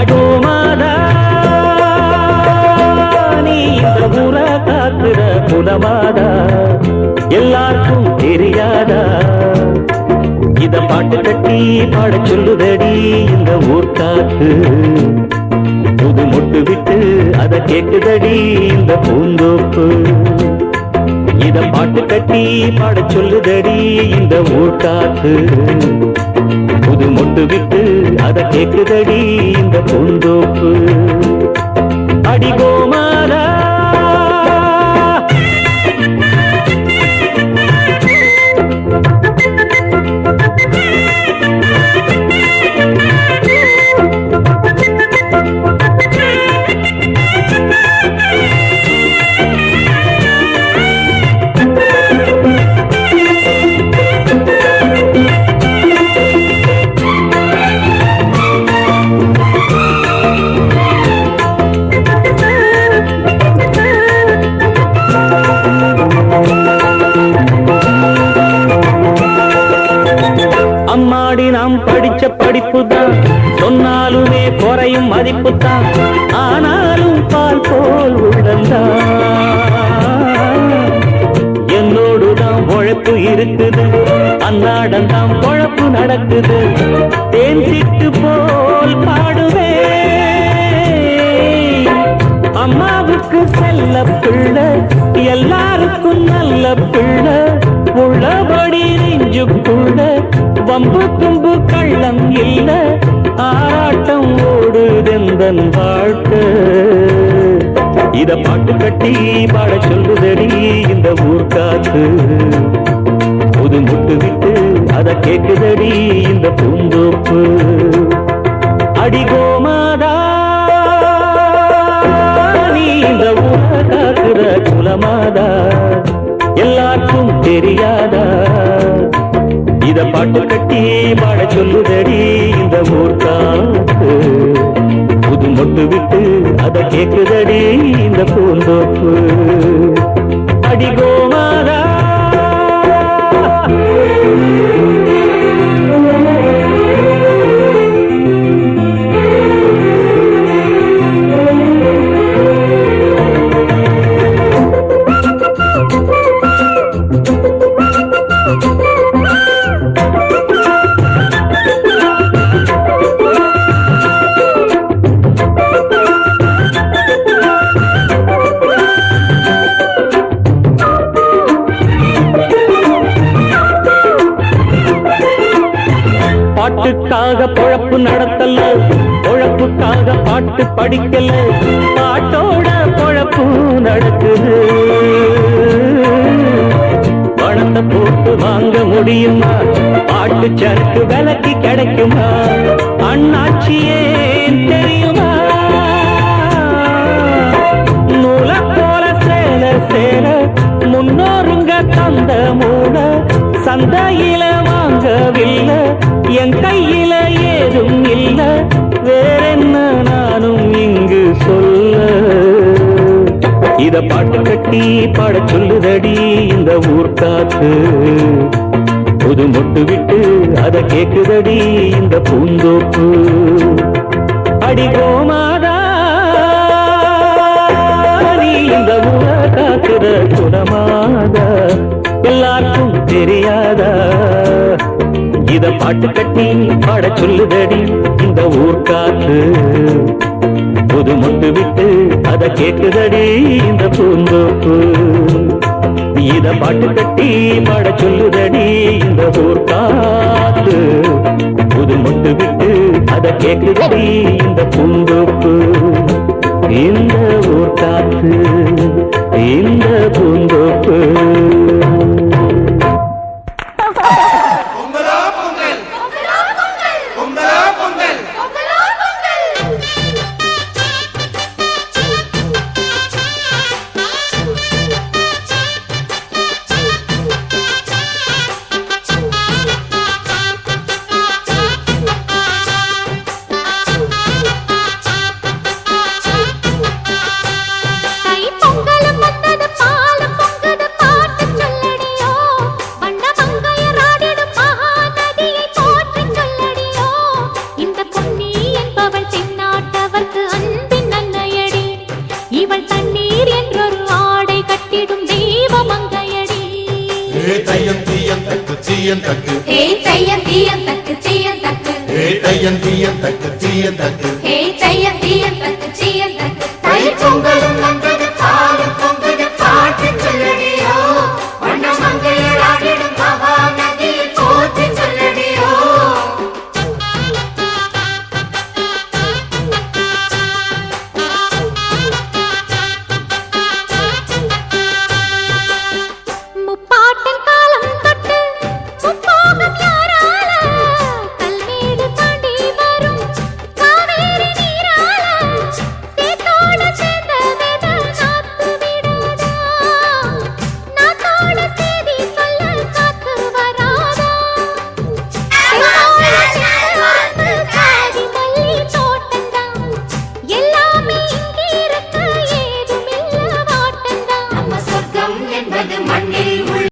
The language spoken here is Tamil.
அடிகோமாதா நீ இந்த ஊர காக்குற குலமாதா எல்லாருக்கும் தெரியாதா இத பாட்டு கட்டி பாட சொல்லுதடி இந்த ஊர் காத்து புது மொட்டு விட்டு அத கேக்குதடி இந்த பூந்தோப்பு இத பாட்டு கட்டி பாட சொல்லுதடி இந்த ஊர் காத்து புது மொட்டு விட்டு அத கேக்குதடி இந்த பூந்தோப்பு அடிகோமாதா அம்மாடி நாம் படிச்ச படிப்புதான் சொன்னாலுமே குறையும் மதிப்புத்தான் ஆனாலும் பால் போல் உள்ளந்தான் என்னோடுதான் உழைப்பு இருக்குது அன்னாடம் தான் பொழப்பு நடக்குது தேன் சிட்டு போல் பாடுவே அம்மாவுக்கு செல்ல பிள்ளை எல்லாருக்கும் நல்ல பிள்ளை உள்ளபடி நெஞ்சுக்குள்ள வம்பு தும்பு கள்ளம் இல்ல ஆராட்டம் ஓடுதெந்தன் வாழ்க்கை இத பாட்டு கட்டி பாட சொல்லுதடி இந்த ஊர் காத்து புது முட்டு விட்டு அத கேக்குதடி இந்த பூந்தோப்பு அடிகோமாதா நீ இந்த ஊர காக்குற குலமாதா எல்லாருக்கும் தெரியாதா இத பாட்டு கட்டி பாட சொல்லுதடி இந்த ஊர் காத்து புது மொட்டு விட்டு அத கேக்குதடி இந்த பூந்தோப்பு அடிகோமாதா பாட்டுக்காக பொழப்பு நடத்தல பொழப்புக்காக பாட்டு படிக்கல பாட்டோட பொழப்பு நடக்குது பணத்தை போட்டு வாங்க முடியுமா பாட்டு சரக்கு விலைக்கு கிடைக்குமா அண்ணாச்சியே தெரியுமா நூல போல சேல சேல முன்னோருங்க தந்த மூட சந்தையில வாங்கவில்லை என் கையில ஏதும் இல்ல வேறென்ன நானும் இங்கு சொல்ல இத பாட்டு கட்டி பாட சொல்லுதடி இந்த ஊர் காத்து புது மொட்டு விட்டு அத கேக்குதடி இந்த பூந்தோப்பு அடிகோமாதா நீ இந்த ஊர காக்குற குணமாதா எல்லாருக்கும் தெரியாதா இத பாட்டு கட்டி பாட சொல்லுதடி இந்த ஊர் காத்து புது மொட்டு விட்டு அத கேக்குதடி இந்த பூந்தோப்பு இத பாட்டு கட்டி பாட சொல்லுதடி இந்த ஊர் காத்து புது மொட்டு விட்டு அத கேக்குதடி இந்த பூந்தோப்பு இந்த ஊர் காத்து இந்த பூந்தோப்பு பொங்கல் வந்தது பால் பொங்கது பாட்டு சொல்ல தீயன் தக்கு ஹே தையம் தீயம் தக்கு சீயம் தக்கு ஹே தையன் தீயன் தக்கு தீயன் தக்கு ஹே தையம் தீயம் தக்கு சீயம் தக்கு தை பொங்கலும்